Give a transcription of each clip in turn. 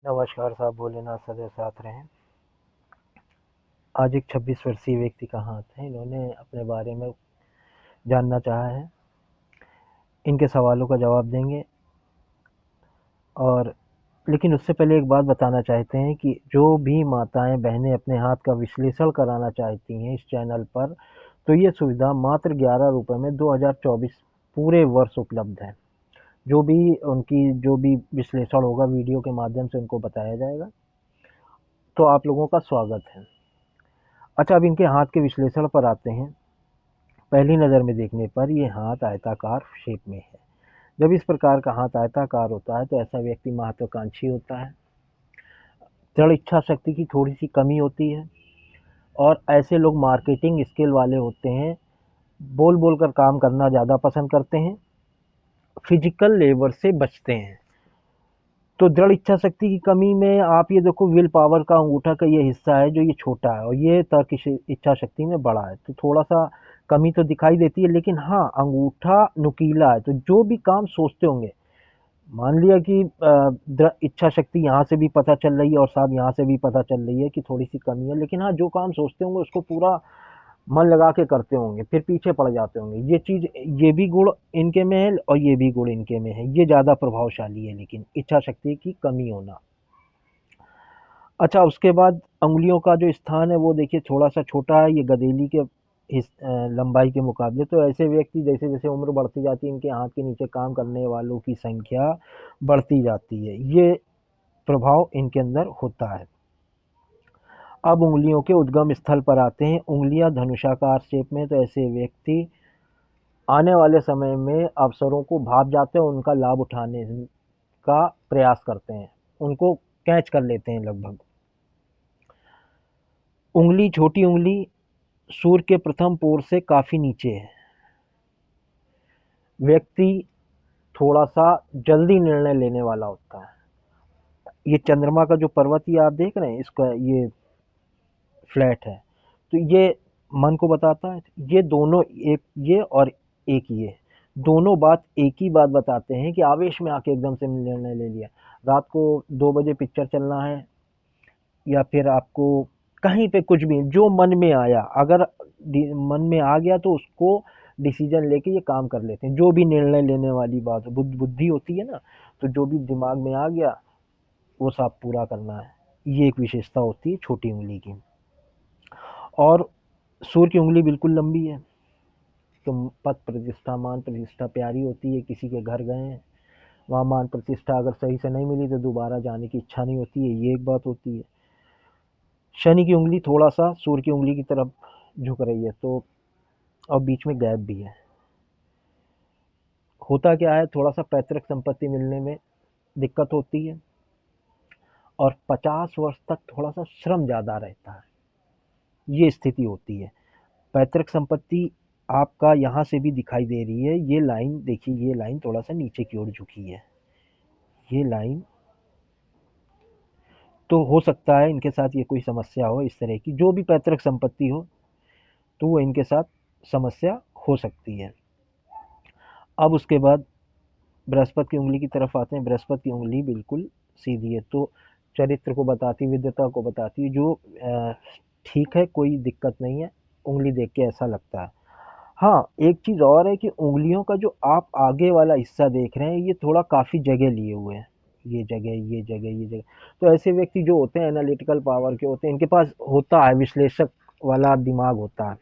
नमस्कार साहब, भोलेनाथ सदैव साथ रहें। आज एक 26 वर्षीय व्यक्ति का हाथ है। इन्होंने अपने बारे में जानना चाहा है। इनके सवालों का जवाब देंगे और लेकिन उससे पहले एक बात बताना चाहते हैं कि जो भी माताएं बहनें अपने हाथ का विश्लेषण कराना चाहती हैं इस चैनल पर, तो ये सुविधा मात्र 11 रुपये में 2024 पूरे वर्ष उपलब्ध है। जो भी विश्लेषण होगा वीडियो के माध्यम से उनको बताया जाएगा। तो आप लोगों का स्वागत है। अच्छा, अब इनके हाथ के विश्लेषण पर आते हैं। पहली नज़र में देखने पर ये हाथ आयताकार शेप में है। जब इस प्रकार का हाथ आयताकार होता है तो ऐसा व्यक्ति महत्वाकांक्षी होता है, दृढ़ इच्छा शक्ति की थोड़ी सी कमी होती है और ऐसे लोग मार्केटिंग स्किल वाले होते हैं, बोल बोल कर काम करना ज़्यादा पसंद करते हैं, फिजिकल लेबर से बचते हैं। तो दृढ़ इच्छा शक्ति की कमी में आप ये देखो, विल पावर का अंगूठा का ये हिस्सा है जो ये छोटा है और ये तर्क इच्छा शक्ति में बड़ा है, तो थोड़ा सा कमी तो दिखाई देती है। लेकिन हाँ, अंगूठा नुकीला है, तो जो भी काम सोचते होंगे, मान लिया कि दृढ़ इच्छा शक्ति यहाँ से भी पता चल रही है और साहब यहाँ से भी पता चल रही है कि थोड़ी सी कमी है, लेकिन हाँ, जो काम सोचते होंगे उसको पूरा मन लगा के करते होंगे, फिर पीछे पड़ जाते होंगे। ये चीज़, ये भी गुण इनके में है और ये भी गुण इनके में है। ये ज़्यादा प्रभावशाली है, लेकिन इच्छा शक्ति की कमी होना। अच्छा, उसके बाद अंगुलियों का जो स्थान है वो देखिए थोड़ा सा छोटा है, ये गदेली के लंबाई के मुकाबले। तो ऐसे व्यक्ति जैसे जैसे उम्र बढ़ती जाती है, इनके हाथ के नीचे काम करने वालों की संख्या बढ़ती जाती है। ये प्रभाव इनके अंदर होता है। अब उंगलियों के उद्गम स्थल पर आते हैं। उंगलियां धनुषाकार शेप में, तो ऐसे व्यक्ति आने वाले समय में अवसरों को भाप जाते हैं, उनका लाभ उठाने का प्रयास करते हैं, उनको कैच कर लेते हैं लगभग। उंगली, छोटी उंगली सूर्य के प्रथम पोर से काफी नीचे है। व्यक्ति थोड़ा सा जल्दी निर्णय लेने वाला होता है। ये चंद्रमा का जो पर्वत ये आप देख रहे हैं, इसका ये फ्लैट है, तो ये मन को बताता है। ये दोनों, एक ये और एक ये, दोनों बात एक ही बात बताते हैं कि आवेश में आके एकदम से निर्णय ले लिया। रात को 2 बजे पिक्चर चलना है, या फिर आपको कहीं पे कुछ भी जो मन में आया, अगर मन में आ गया तो उसको डिसीजन लेके ये काम कर लेते हैं। जो भी निर्णय लेने वाली बात, बुद्धि होती है ना, तो जो भी दिमाग में आ गया वो सब पूरा करना है। ये एक विशेषता होती है छोटी उंगली की। और सूर्य की उंगली बिल्कुल लंबी है, तो पद प्रतिष्ठा, मान प्रतिष्ठा प्यारी होती है। किसी के घर गए हैं, वहाँ मान प्रतिष्ठा अगर सही से नहीं मिली तो दोबारा जाने की इच्छा नहीं होती है, ये एक बात होती है। शनि की उंगली थोड़ा सा सूर्य की उंगली की तरफ झुक रही है, तो और बीच में गैप भी है। होता क्या है, थोड़ा सा पैतृक संपत्ति मिलने में दिक्कत होती है और 50 वर्ष तक थोड़ा सा श्रम ज़्यादा रहता है, ये स्थिति होती है। पैतृक संपत्ति आपका यहाँ से भी दिखाई दे रही है। ये लाइन देखिए, ये लाइन थोड़ा सा नीचे की ओर झुकी है। ये लाइन, तो हो सकता है इनके साथ ये कोई समस्या हो इस तरह की, जो भी पैतृक संपत्ति हो तो वो इनके साथ समस्या हो सकती है। अब उसके बाद बृहस्पति की उंगली की तरफ आते हैं। बृहस्पति की उंगली बिल्कुल सीधी है, तो चरित्र को बताती, विद्वता को बताती है, जो ठीक है, कोई दिक्कत नहीं है, उंगली देख के ऐसा लगता है। हाँ, एक चीज़ और है कि उंगलियों का जो आप आगे वाला हिस्सा देख रहे हैं, ये थोड़ा काफ़ी जगह लिए हुए हैं। ये जगह, ये जगह, ये जगह। तो ऐसे व्यक्ति जो होते हैं एनालिटिकल पावर के होते हैं, इनके पास होता है विश्लेषक वाला दिमाग होता है।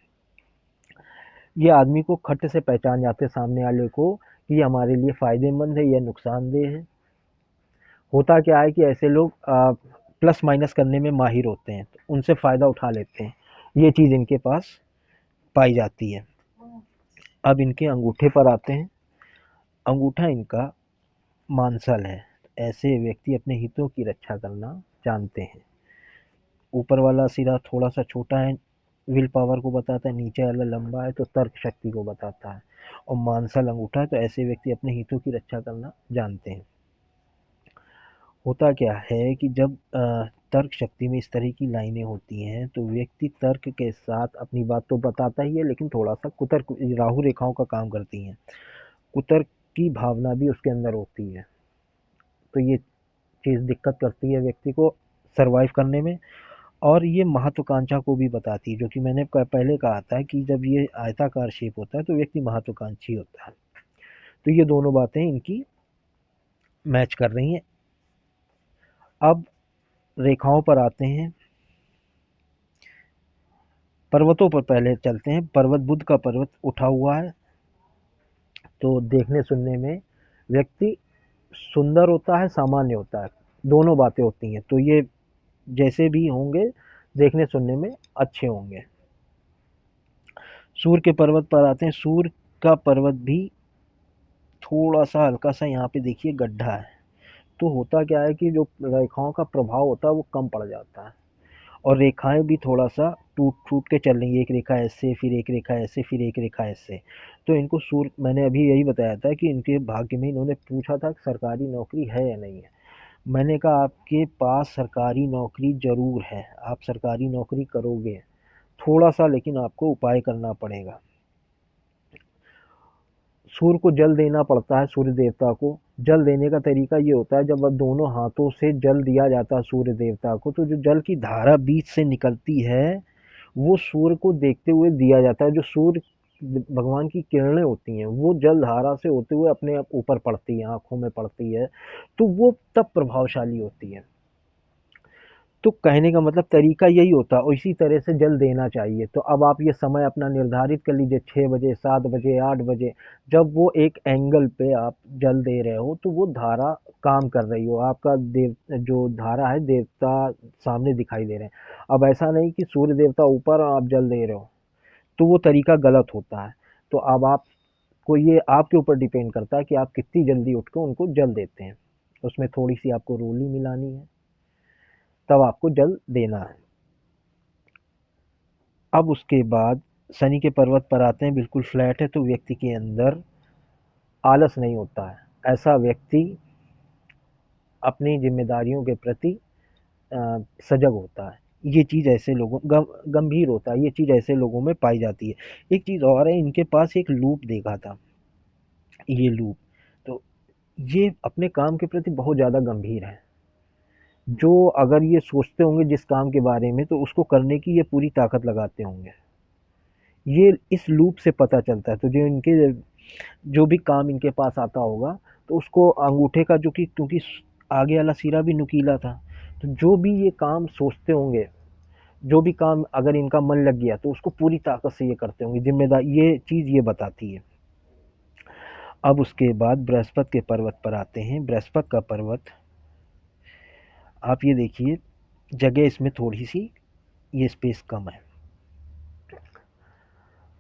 ये आदमी को खट से पहचान जाते हैं सामने वाले को कि ये हमारे लिए फ़ायदेमंद है या नुकसानदेह है। होता क्या है कि ऐसे लोग प्लस माइनस करने में माहिर होते हैं, तो उनसे फ़ायदा उठा लेते हैं। ये चीज़ इनके पास पाई जाती है। अब इनके अंगूठे पर आते हैं। अंगूठा इनका मांसल है। ऐसे व्यक्ति अपने हितों की रक्षा करना जानते हैं। ऊपर वाला सिरा थोड़ा सा छोटा है, विल पावर को बताता है। नीचे वाला लंबा है, तो तर्क शक्ति को बताता है। और मांसल अंगूठा है, तो ऐसे व्यक्ति अपने हितों की रक्षा करना जानते हैं। होता क्या है कि जब तर्क शक्ति में इस तरह की लाइनें होती हैं, तो व्यक्ति तर्क के साथ अपनी बात तो बताता ही है, लेकिन थोड़ा सा कुतर्क, राहु रेखाओं का काम करती हैं। कुतर्क की भावना भी उसके अंदर होती है। तो ये चीज़ दिक्कत करती है व्यक्ति को सर्वाइव करने में। और ये महत्वाकांक्षा को भी बताती है, जो कि मैंने पहले कहा था कि जब ये आयताकार शेप होता है तो व्यक्ति महत्वाकांक्षी होता है। तो ये दोनों बातें इनकी मैच कर रही हैं। अब रेखाओं पर आते हैं। पर्वतों पर पहले चलते हैं। पर्वत, बुध का पर्वत उठा हुआ है तो देखने सुनने में व्यक्ति सुंदर होता है, सामान्य होता है, दोनों बातें होती हैं। तो ये जैसे भी होंगे देखने सुनने में अच्छे होंगे। सूर्य के पर्वत पर आते हैं। सूर्य का पर्वत भी थोड़ा सा हल्का सा यहाँ पे देखिए गड्ढा है। तो होता क्या है कि जो रेखाओं का प्रभाव होता है वो कम पड़ जाता है और रेखाएं भी थोड़ा सा टूट टूट के चल रही है। एक रेखा ऐसे, फिर एक रेखा ऐसे, फिर एक रेखा ऐसे। तो इनको सूर्य, मैंने अभी यही बताया था कि इनके भाग्य में, इन्होंने पूछा था कि सरकारी नौकरी है या नहीं है। मैंने कहा आपके पास सरकारी नौकरी ज़रूर है, आप सरकारी नौकरी करोगे, थोड़ा सा लेकिन आपको उपाय करना पड़ेगा। सूर्य को जल देना पड़ता है, सूर्य देवता को। जल देने का तरीका ये होता है, जब वह दोनों हाथों से जल दिया जाता है सूर्य देवता को, तो जो जल की धारा बीच से निकलती है वो सूर्य को देखते हुए दिया जाता है। जो सूर्य भगवान की किरणें होती हैं वो जल धारा से होते हुए अपने आप ऊपर पड़ती है, आंखों में पड़ती है, तो वो तब प्रभावशाली होती है। तो कहने का मतलब तरीका यही होता है और इसी तरह से जल देना चाहिए। तो अब आप ये समय अपना निर्धारित कर लीजिए, 6 बजे, 7 बजे, 8 बजे, जब वो एक एंगल पे आप जल दे रहे हो तो वो धारा काम कर रही हो, आपका देव जो धारा है देवता सामने दिखाई दे रहे हैं। अब ऐसा नहीं कि सूर्य देवता ऊपर और आप जल दे रहे हो, तो वो तरीका गलत होता है। तो अब आपको ये आपके ऊपर डिपेंड करता है कि आप कितनी जल्दी उठ के उनको जल देते हैं। उसमें थोड़ी सी आपको रोली मिलानी है, तब आपको जल देना है। अब उसके बाद शनि के पर्वत पर आते हैं। बिल्कुल फ्लैट है तो व्यक्ति के अंदर आलस नहीं होता है। ऐसा व्यक्ति अपनी जिम्मेदारियों के प्रति सजग होता है। ये चीज़ ऐसे लोगों गंभीर होता है, ये चीज़ ऐसे लोगों में पाई जाती है। एक चीज़ और है, इनके पास एक लूप देखा था, ये लूप, तो ये अपने काम के प्रति बहुत ज़्यादा गंभीर है। जो अगर ये सोचते होंगे जिस काम के बारे में, तो उसको करने की ये पूरी ताकत लगाते होंगे। ये इस लूप से पता चलता है। तो जो इनके जो भी काम इनके पास आता होगा तो उसको अंगूठे का, जो कि क्योंकि आगे वाला सिरा भी नुकीला था, तो जो भी ये काम सोचते होंगे, जो भी काम अगर इनका मन लग गया तो उसको पूरी ताकत से ये करते होंगे। जिम्मेदार ये चीज़ ये बताती है। अब उसके बाद बृहस्पति के पर्वत पर आते हैं। बृहस्पति का पर्वत, आप ये देखिए, जगह इसमें थोड़ी सी ये स्पेस कम है।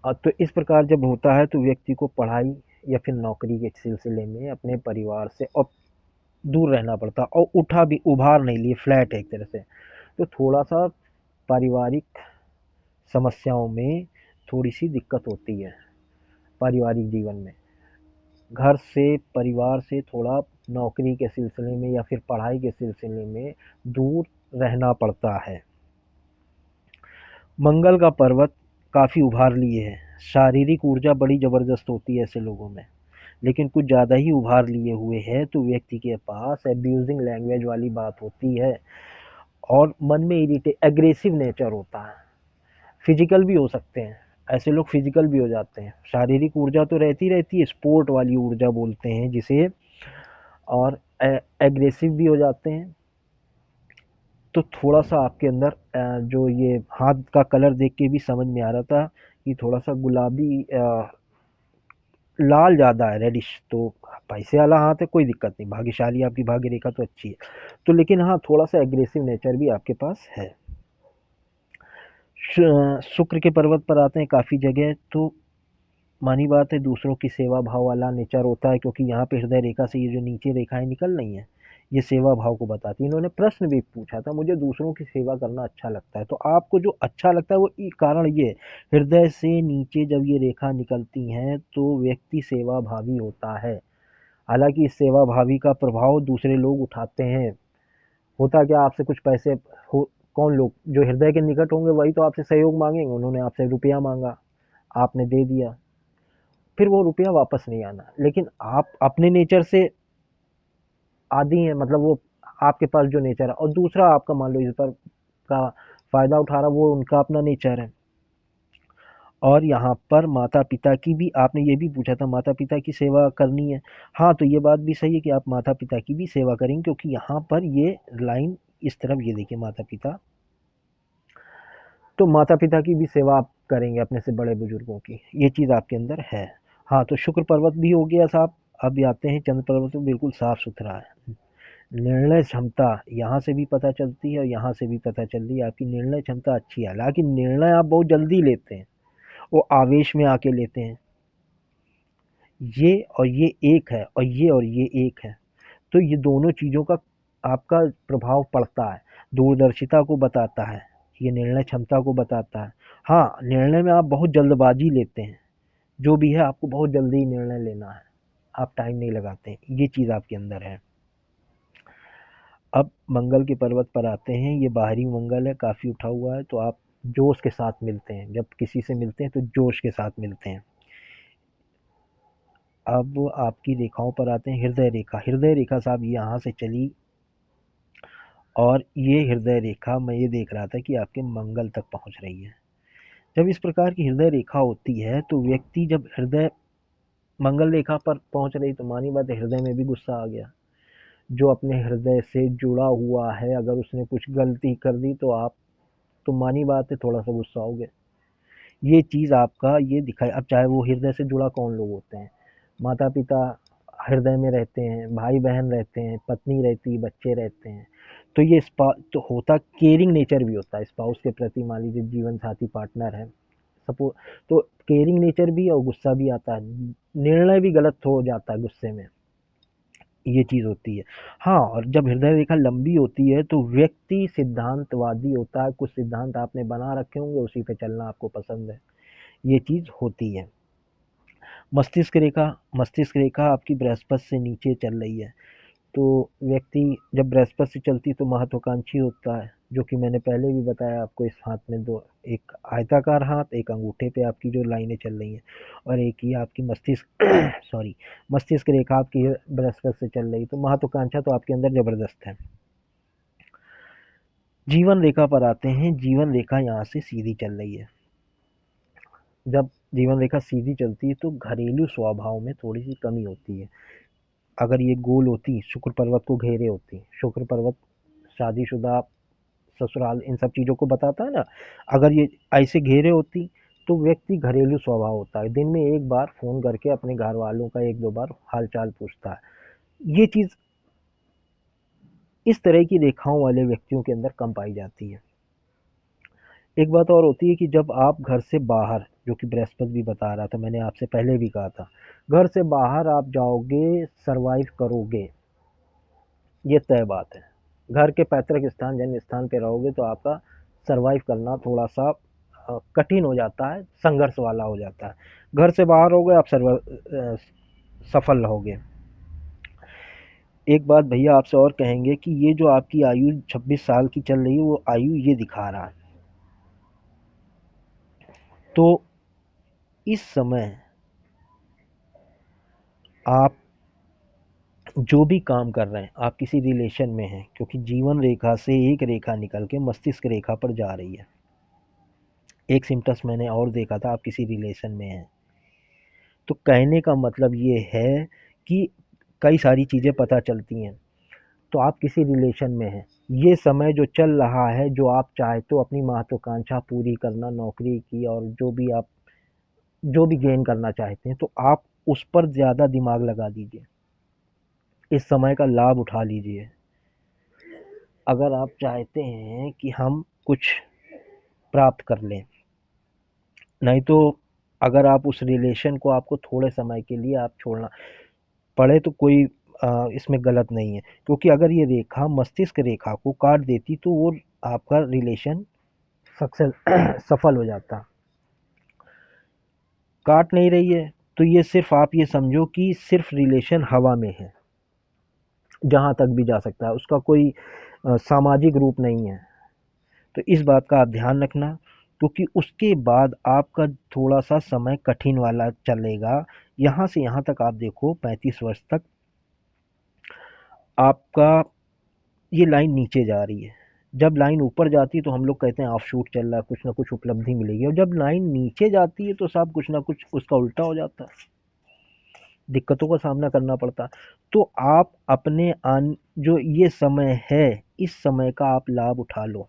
तो इस प्रकार जब होता है तो व्यक्ति को पढ़ाई या फिर नौकरी के सिलसिले में अपने परिवार से और दूर रहना पड़ता, और उठा भी उभार नहीं लिए, फ्लैट है एक तरह से। तो थोड़ा सा पारिवारिक समस्याओं में थोड़ी सी दिक्कत होती है पारिवारिक जीवन में। घर से, परिवार से थोड़ा नौकरी के सिलसिले में या फिर पढ़ाई के सिलसिले में दूर रहना पड़ता है। मंगल का पर्वत काफ़ी उभार लिए है। शारीरिक ऊर्जा बड़ी ज़बरदस्त होती है ऐसे लोगों में, लेकिन कुछ ज़्यादा ही उभार लिए हुए है तो व्यक्ति के पास एब्यूजिंग लैंग्वेज वाली बात होती है और मन में एग्रेसिव नेचर होता है। फिजिकल भी हो सकते हैं, ऐसे लोग फिजिकल भी हो जाते हैं। शारीरिक ऊर्जा तो रहती रहती है, स्पोर्ट वाली ऊर्जा बोलते हैं जिसे, और एग्रेसिव भी हो जाते हैं। तो थोड़ा सा आपके अंदर जो ये हाथ का कलर देख के भी समझ में आ रहा था कि थोड़ा सा गुलाबी, लाल ज़्यादा है, रेडिश। तो पैसे वाला हाथ है, कोई दिक्कत नहीं, भाग्यशाली, आपकी भाग्य रेखा तो अच्छी है। तो लेकिन हाँ, थोड़ा सा एग्रेसिव नेचर भी आपके पास है। शुक्र के पर्वत पर आते हैं काफ़ी जगह तो मानी बात है, दूसरों की सेवा भाव वाला नेचर होता है, क्योंकि यहाँ पे हृदय रेखा से ये जो नीचे रेखाएं निकल रही हैं ये सेवा भाव को बताती है। इन्होंने प्रश्न भी पूछा था, मुझे दूसरों की सेवा करना अच्छा लगता है। तो आपको जो अच्छा लगता है वो कारण ये, हृदय से नीचे जब ये रेखा निकलती हैं तो व्यक्ति सेवा भावी होता है। हालांकि इस सेवा भावी का प्रभाव दूसरे लोग उठाते हैं। होता क्या, आपसे कुछ पैसे हो, कौन लोग जो हृदय के निकट होंगे वही तो आपसे सहयोग मांगेंगे। उन्होंने आपसे रुपया मांगा, आपने दे दिया, फिर वो रुपया वापस नहीं आना। लेकिन आप अपने नेचर से आदी हैं, मतलब वो आपके पास जो नेचर है, और दूसरा आपका मान लो इस पर का फ़ायदा उठा रहा, वो उनका अपना नेचर है। और यहाँ पर माता-पिता की भी आपने ये भी पूछा था, माता-पिता की सेवा करनी है। हाँ, तो ये बात भी सही है कि आप माता-पिता की भी सेवा करेंगे, क्योंकि यहाँ पर ये लाइन इस तरफ, ये देखिए माता-पिता, तो माता-पिता की भी सेवा आप करेंगे अपने से बड़े बुजुर्गों की, ये चीज़ आपके अंदर है। हाँ, तो शुक्र पर्वत भी हो गया साहब। अब आते हैं चंद्र पर्वत, तो बिल्कुल साफ-सुथरा है। निर्णय क्षमता यहाँ से भी पता चलती है और यहाँ से भी पता चल रही है, आपकी निर्णय क्षमता अच्छी है। हालाँकि निर्णय आप बहुत जल्दी लेते हैं, वो आवेश में आके लेते हैं। ये और ये एक है, और ये एक है, तो ये दोनों चीज़ों का आपका प्रभाव पड़ता है। दूरदर्शिता को बताता है, ये निर्णय क्षमता को बताता है। हाँ, निर्णय में आप बहुत जल्दबाजी लेते हैं, जो भी है आपको बहुत जल्दी निर्णय लेना है, आप टाइम नहीं लगाते हैं, ये चीज़ आपके अंदर है। अब मंगल के पर्वत पर आते हैं, ये बाहरी मंगल है, काफ़ी उठा हुआ है, तो आप जोश के साथ मिलते हैं, जब किसी से मिलते हैं तो जोश के साथ मिलते हैं। अब आपकी रेखाओं पर आते हैं, हृदय रेखा। हृदय रेखा साहब यहाँ से चली, और ये हृदय रेखा मैं ये देख रहा था कि आपके मंगल तक पहुँच रही है। जब इस प्रकार की हृदय रेखा होती है, तो व्यक्ति जब हृदय मंगल रेखा पर पहुँच रही, तो मानी बात है हृदय में भी गुस्सा आ गया। जो अपने हृदय से जुड़ा हुआ है, अगर उसने कुछ गलती कर दी, तो आप, तो मानी बात है थोड़ा सा गुस्सा होगे। ये चीज़ आपका ये दिखाई, अब चाहे वो हृदय से जुड़ा कौन लोग होते हैं, माता पिता हृदय में रहते हैं, भाई बहन रहते हैं, पत्नी रहती है, बच्चे रहते हैं, तो ये तो होता केयरिंग नेचर भी होता है स्पाउस के प्रति। मान लीजिए जीवन साथी पार्टनर है सपोज, तो केयरिंग नेचर भी और गुस्सा भी आता है, निर्णय भी गलत हो जाता है गुस्से में, ये चीज़ होती है। हाँ, और जब हृदय रेखा लंबी होती है, तो व्यक्ति सिद्धांतवादी होता है, कुछ सिद्धांत आपने बना रखे होंगे, उसी पे चलना आपको पसंद है, ये चीज़ होती है। मस्तिष्क रेखा आपकी बृहस्पति से नीचे चल रही है, तो व्यक्ति जब बृहस्पति से चलती तो महत्वाकांक्षी होता है, जो कि मैंने पहले भी बताया आपको। इस हाथ में दो, एक आयताकार हाथ, एक अंगूठे पे आपकी जो लाइनें चल रही हैं, और एक ही आपकी मस्तिष्क सॉरी, मस्तिष्क रेखा आपकी बृहस्पति से चल रही, तो महत्वाकांक्षा तो आपके अंदर जबरदस्त है। जीवन रेखा पर आते हैं, जीवन रेखा यहाँ से सीधी चल रही है। जब जीवन रेखा सीधी चलती है, तो घरेलू स्वभाव में थोड़ी सी कमी होती है। अगर ये गोल होती, शुक्र पर्वत को घेरे होती, शुक्र पर्वत शादीशुदा, ससुराल, इन सब चीज़ों को बताता है ना, अगर ये ऐसे घेरे होती, तो व्यक्ति घरेलू स्वभाव होता है, दिन में एक बार फ़ोन करके अपने घर वालों का एक दो बार हाल चाल पूछता है। ये चीज़ इस तरह की रेखाओं वाले व्यक्तियों के अंदर कम पाई जाती है। एक बात और होती है कि जब आप घर से बाहर, जो कि बृहस्पति भी बता रहा था, मैंने आपसे पहले भी कहा था, घर से बाहर आप जाओगे, सरवाइव करोगे, ये तय बात है। घर के पैतृक स्थान, जन्म स्थान पे रहोगे, तो आपका सरवाइव करना थोड़ा सा कठिन हो जाता है, संघर्ष वाला हो जाता है। घर से बाहर हो गए, आप सफल रहोगे। एक बात भैया आपसे और कहेंगे कि ये जो आपकी आयु 26 साल की चल रही है, वो आयु ये दिखा रहा है, तो इस समय आप जो भी काम कर रहे हैं, आप किसी रिलेशन में हैं, क्योंकि जीवन रेखा से एक रेखा निकल के मस्तिष्क रेखा पर जा रही है। एक सिम्टम्स मैंने और देखा था, आप किसी रिलेशन में हैं, तो कहने का मतलब ये है कि कई सारी चीज़ें पता चलती हैं। तो आप किसी रिलेशन में हैं, ये समय जो चल रहा है, जो आप चाहते हो अपनी महत्वाकांक्षा पूरी करना, नौकरी की, और जो भी गेन करना चाहते हैं, तो आप उस पर ज़्यादा दिमाग लगा दीजिए, इस समय का लाभ उठा लीजिए। अगर आप चाहते हैं कि हम कुछ प्राप्त कर लें, नहीं तो अगर आप उस रिलेशन को, आपको थोड़े समय के लिए आप छोड़ना पड़े, तो कोई इसमें गलत नहीं है, क्योंकि अगर ये रेखा मस्तिष्क रेखा को काट देती, तो वो आपका रिलेशन सक्सेस सफल हो जाता। काट नहीं रही है, तो ये सिर्फ आप ये समझो कि सिर्फ रिलेशन हवा में है, जहाँ तक भी जा सकता है, उसका कोई सामाजिक रूप नहीं है। तो इस बात का आप ध्यान रखना, क्योंकि उसके बाद आपका थोड़ा सा समय कठिन वाला चलेगा। यहाँ से यहाँ तक आप देखो, 35 वर्ष तक आपका ये लाइन नीचे जा रही है। जब लाइन ऊपर जाती है तो हम लोग कहते हैं ऑफ शूट चल रहा है, कुछ ना कुछ उपलब्धि मिलेगी, और जब लाइन नीचे जाती है तो साहब कुछ ना कुछ उसका उल्टा हो जाता है, दिक्कतों का सामना करना पड़ता है। तो आप अपने जो ये समय है, इस समय का आप लाभ उठा लो,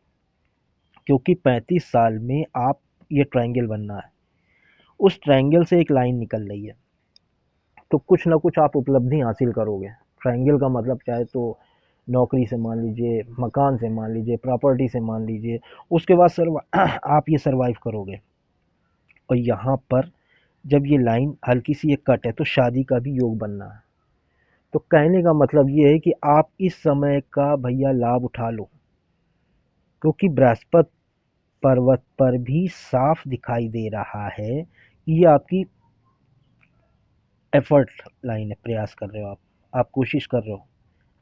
क्योंकि 35 साल में आप, ये ट्रायंगल बनना है, उस ट्रायंगल से एक लाइन निकल रही है, तो कुछ ना कुछ आप उपलब्धि हासिल करोगे। ट्रायंगल का मतलब चाहे तो नौकरी से मान लीजिए, मकान से मान लीजिए, प्रॉपर्टी से मान लीजिए, उसके बाद आप ये सर्वाइव करोगे। और यहाँ पर जब ये लाइन हल्की सी एक कट है तो शादी का भी योग बनना है। तो कहने का मतलब ये है कि आप इस समय का भैया लाभ उठा लो, क्योंकि बृहस्पति पर्वत पर भी साफ दिखाई दे रहा है कि ये आपकी एफर्ट लाइन है, प्रयास कर रहे हो आप कोशिश कर रहे हो,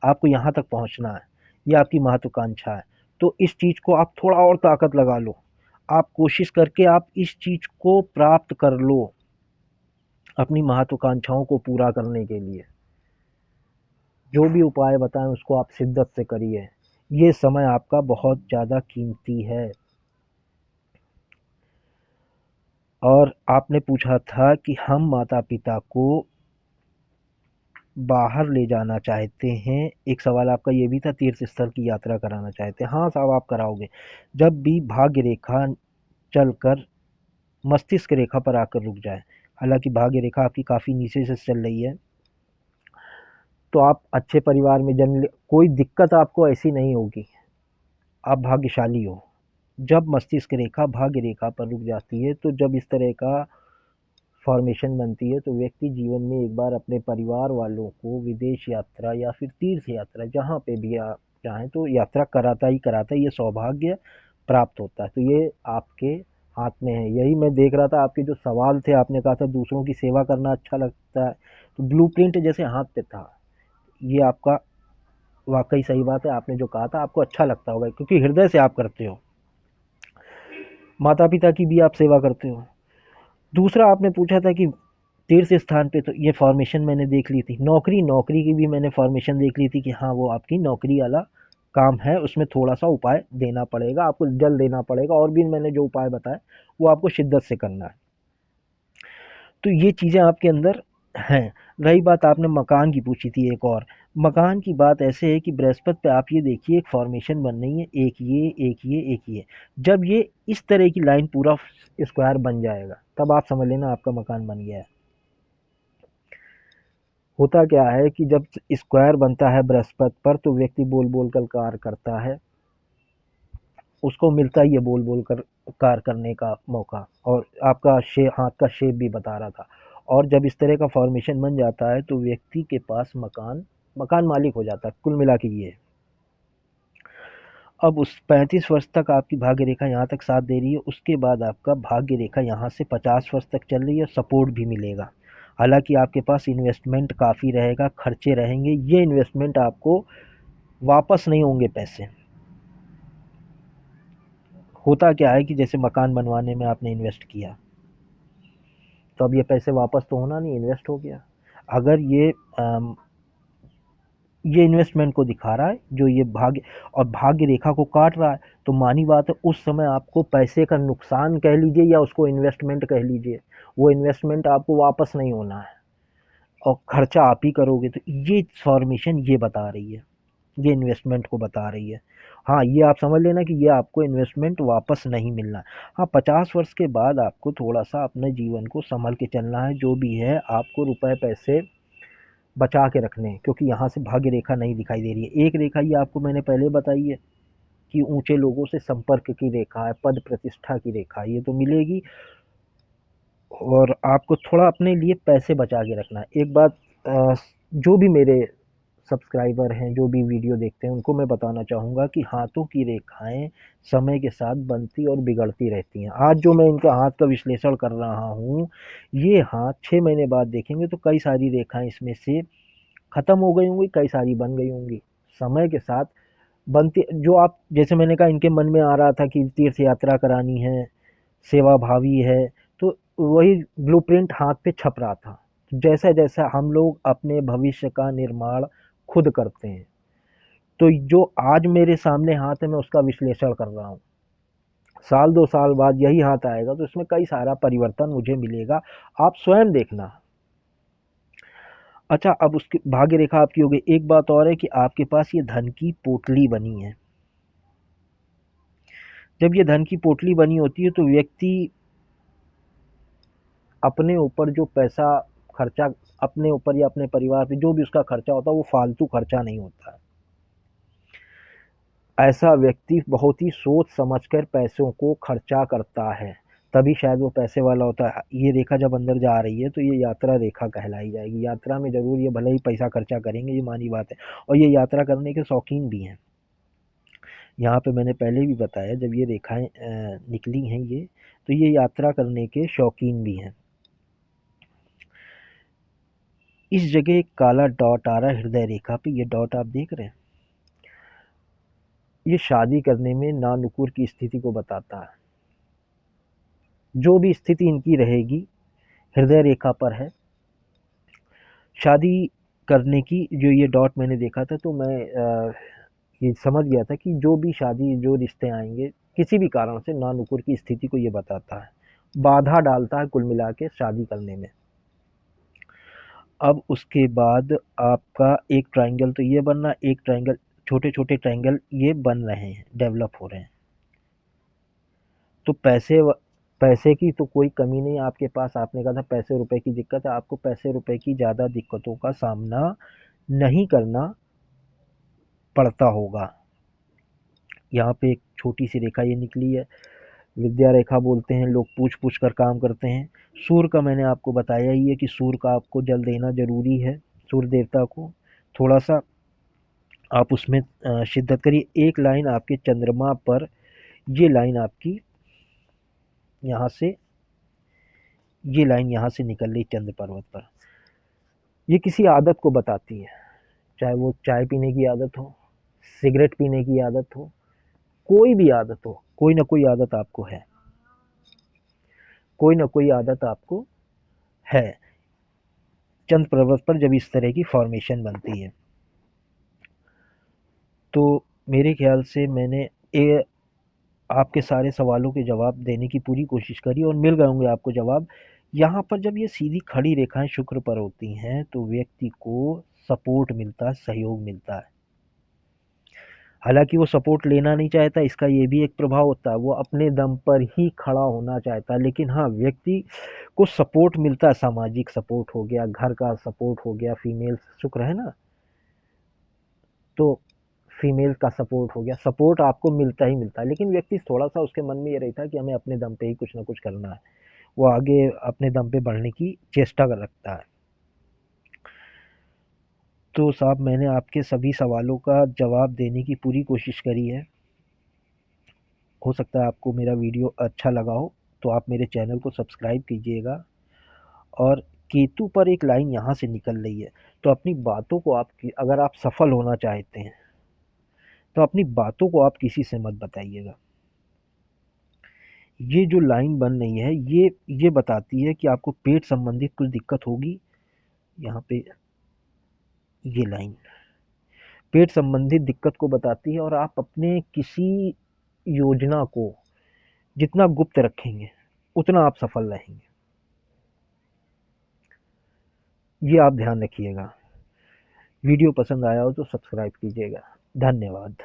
आपको यहाँ तक पहुँचना है, ये आपकी महत्वाकांक्षा है। तो इस चीज़ को आप थोड़ा और ताकत लगा लो, आप कोशिश करके आप इस चीज़ को प्राप्त कर लो, अपनी महत्वाकांक्षाओं को पूरा करने के लिए जो भी उपाय बताएं उसको आप शिद्दत से करिए। ये समय आपका बहुत ज़्यादा कीमती है। और आपने पूछा था कि हम माता पिता को बाहर ले जाना चाहते हैं, एक सवाल आपका ये भी था, तीर्थ स्थल की यात्रा कराना चाहते हैं। हाँ साहब, आप कराओगे। जब भी भाग्य रेखा चलकर मस्तिष्क रेखा पर आकर रुक जाए, हालांकि भाग्य रेखा आपकी काफ़ी नीचे से चल रही है, तो आप अच्छे परिवार में जन्म कोई दिक्कत आपको ऐसी नहीं होगी, आप भाग्यशाली हो। जब मस्तिष्क रेखा भाग्य रेखा पर रुक जाती है, तो जब इस तरह का फॉर्मेशन बनती है, तो व्यक्ति जीवन में एक बार अपने परिवार वालों को विदेश यात्रा या फिर तीर्थ यात्रा, जहाँ पे भी आप चाहें तो यात्रा कराता ही कराता है, ये सौभाग्य प्राप्त होता है। तो ये आपके हाथ में है। यही मैं देख रहा था, आपके जो सवाल थे, आपने कहा था दूसरों की सेवा करना अच्छा लगता है, तो ब्लूप्रिंट जैसे हाथ पे था, ये आपका वाकई सही बात है। आपने जो कहा था आपको अच्छा लगता होगा, क्योंकि हृदय से आप करते हो, माता पिता की भी आप सेवा करते हो। दूसरा आपने पूछा था कि तीर्थ स्थान पे, तो ये फॉर्मेशन मैंने देख ली थी। नौकरी, नौकरी की भी मैंने फॉर्मेशन देख ली थी कि हाँ वो आपकी नौकरी वाला काम है, उसमें थोड़ा सा उपाय देना पड़ेगा आपको, जल देना पड़ेगा, और भी मैंने जो उपाय बताए वो आपको शिद्दत से करना है। तो ये चीज़ें आपके अंदर हैं। रही बात आपने मकान की पूछी थी, एक और मकान की बात ऐसे है कि बृहस्पति पे आप ये देखिए एक फॉर्मेशन बन रही है, एक ये एक ये एक ये, जब ये इस तरह की लाइन पूरा स्क्वायर बन जाएगा तब आप समझ लेना आपका मकान बन गया है। होता क्या है कि जब स्क्वायर बनता है बृहस्पति पर, तो व्यक्ति बोल बोल कर कार्य करता है, उसको मिलता ही है बोल बोल कर कार्य करने का मौका, और आपका हाथ का शेप भी बता रहा था। और जब इस तरह का फॉर्मेशन बन जाता है तो व्यक्ति के पास मकान मकान मालिक हो जाता है। कुल मिला के ये, अब उस 35 वर्ष तक आपकी भाग्य रेखा यहाँ तक साथ दे रही है, उसके बाद आपका भाग्य रेखा यहाँ से 50 वर्ष तक चल रही है, सपोर्ट भी मिलेगा। हालांकि आपके पास इन्वेस्टमेंट काफ़ी रहेगा, खर्चे रहेंगे, ये इन्वेस्टमेंट आपको वापस नहीं होंगे पैसे। होता क्या है कि जैसे मकान बनवाने में आपने इन्वेस्ट किया, तो अब ये पैसे वापस तो होना नहीं, इन्वेस्ट हो गया। अगर ये इन्वेस्टमेंट को दिखा रहा है, जो ये भाग्य और भाग्य रेखा को काट रहा है, तो मानी बात है उस समय आपको पैसे का नुकसान कह लीजिए या उसको इन्वेस्टमेंट कह लीजिए, वो इन्वेस्टमेंट आपको वापस नहीं होना है और खर्चा आप ही करोगे। तो ये फॉर्मेशन ये बता रही है, ये इन्वेस्टमेंट को बता रही है। हाँ, ये आप समझ लेना कि ये आपको इन्वेस्टमेंट वापस नहीं मिलना। हाँ, 50 वर्ष के बाद आपको थोड़ा सा अपने जीवन को संभल के चलना है, जो भी है आपको रुपए पैसे बचा के रखने हैं, क्योंकि यहाँ से भाग्य रेखा नहीं दिखाई दे रही है। एक रेखा ये आपको मैंने पहले बताई है कि ऊंचे लोगों से संपर्क की रेखा है, पद प्रतिष्ठा की रेखा है, ये तो मिलेगी। और आपको थोड़ा अपने लिए पैसे बचा के रखना है। एक बात, जो भी मेरे सब्सक्राइबर हैं, जो भी वीडियो देखते हैं, उनको मैं बताना चाहूँगा कि हाथों की रेखाएं समय के साथ बनती और बिगड़ती रहती हैं। आज जो मैं इनका हाथ का विश्लेषण कर रहा हूँ, ये हाथ 6 महीने बाद देखेंगे तो कई सारी रेखाएं इसमें से खत्म हो गई होंगी, कई सारी बन गई होंगी। समय के साथ बनती, जो आप जैसे मैंने कहा इनके मन में आ रहा था कि तीर्थ यात्रा करानी है, सेवा भावी है, तो वही ब्लूप्रिंट हाथ पे छप रहा था। जैसा जैसा हम लोग अपने भविष्य का निर्माण खुद करते हैं, तो जो आज मेरे सामने हाथ है मैं उसका विश्लेषण कर रहा हूँ, साल 2 साल बाद यही हाथ आएगा तो इसमें कई सारा परिवर्तन मुझे मिलेगा, आप स्वयं देखना। अच्छा, अब उसकी भाग्य रेखा आपकी हो गई। एक बात और है कि आपके पास ये धन की पोटली बनी है। जब ये धन की पोटली बनी होती है तो व्यक्ति अपने ऊपर जो पैसा खर्चा, अपने ऊपर या अपने परिवार पे जो भी उसका खर्चा होता है वो फालतू खर्चा नहीं होता है। ऐसा व्यक्ति बहुत ही सोच समझकर पैसों को खर्चा करता है, तभी शायद वो पैसे वाला होता है। ये रेखा जब अंदर जा रही है तो ये यात्रा रेखा कहलाई जाएगी। यात्रा में ज़रूर ये भले ही पैसा खर्चा करेंगे, ये मानी बात है, और ये यात्रा करने के शौकीन भी हैं। यहाँ पे मैंने पहले भी बताया, जब ये रेखाएं निकली हैं ये, तो ये यात्रा करने के शौकीन भी हैं। इस जगह एक काला डॉट आ रहा है हृदय रेखा पे, ये डॉट आप देख रहे हैं, ये शादी करने में नानुकुर की स्थिति को बताता है। जो भी स्थिति इनकी रहेगी हृदय रेखा पर है शादी करने की। जो ये डॉट मैंने देखा था तो मैं ये समझ गया था कि जो भी शादी, जो रिश्ते आएंगे किसी भी कारण से नानुकुर की स्थिति को ये बताता है, बाधा डालता है कुल मिला के शादी करने में। अब उसके बाद आपका एक ट्रायंगल तो ये बनना, एक ट्रायंगल, छोटे छोटे ट्रायंगल ये बन रहे हैं, डेवलप हो रहे हैं। तो पैसे की तो कोई कमी नहीं आपके पास। आपने कहा था पैसे रुपए की दिक्कत है, आपको पैसे रुपए की ज़्यादा दिक्कतों का सामना नहीं करना पड़ता होगा। यहाँ पे एक छोटी सी रेखा ये निकली है, विद्या रेखा बोलते हैं, लोग पूछ पूछ कर काम करते हैं। सूर्य का मैंने आपको बताया ही है कि सूर्य का आपको जल देना जरूरी है, सूर्य देवता को थोड़ा सा आप उसमें शिद्दत करिए। एक लाइन आपके चंद्रमा पर, ये लाइन आपकी यहाँ से, ये लाइन यहाँ से निकल रही चंद्र पर्वत पर, ये किसी आदत को बताती है, चाहे वो चाय पीने की आदत हो, सिगरेट पीने की आदत हो, कोई भी आदत हो, कोई ना कोई आदत आपको है, कोई ना कोई आदत आपको है चंद्र पर्वत पर जब इस तरह की फॉर्मेशन बनती है। तो मेरे ख्याल से मैंने ए, आपके सारे सवालों के जवाब देने की पूरी कोशिश करी और मिल गए होंगे आपको जवाब। यहाँ पर जब ये सीधी खड़ी रेखाएं शुक्र पर होती हैं तो व्यक्ति को सपोर्ट मिलता है, सहयोग मिलता है। हालांकि वो सपोर्ट लेना नहीं चाहता, इसका ये भी एक प्रभाव होता है, वो अपने दम पर ही खड़ा होना चाहता है। लेकिन हाँ, व्यक्ति को सपोर्ट मिलता है, सामाजिक सपोर्ट हो गया, घर का सपोर्ट हो गया, फीमेल शुक्र है ना, तो फीमेल का सपोर्ट हो गया, सपोर्ट आपको मिलता ही मिलता है। लेकिन व्यक्ति थोड़ा सा उसके मन में ये रहता है कि हमें अपने दम पे ही कुछ ना कुछ करना है, वो आगे अपने दम पे बढ़ने की चेष्टा कर रखता है। तो साहब, मैंने आपके सभी सवालों का जवाब देने की पूरी कोशिश करी है। हो सकता है आपको मेरा वीडियो अच्छा लगा हो, तो आप मेरे चैनल को सब्सक्राइब कीजिएगा। और केतु पर एक लाइन यहाँ से निकल रही है, तो अपनी बातों को आप, अगर आप सफल होना चाहते हैं तो अपनी बातों को आप किसी से मत बताइएगा। ये जो लाइन बन रही है ये बताती है कि आपको पेट संबंधित कुछ दिक्कत होगी। यहाँ पे ये लाइन पेट संबंधित दिक्कत को बताती है, और आप अपने किसी योजना को जितना गुप्त रखेंगे उतना आप सफल रहेंगे, ये आप ध्यान रखिएगा। वीडियो पसंद आया हो तो सब्सक्राइब कीजिएगा। धन्यवाद।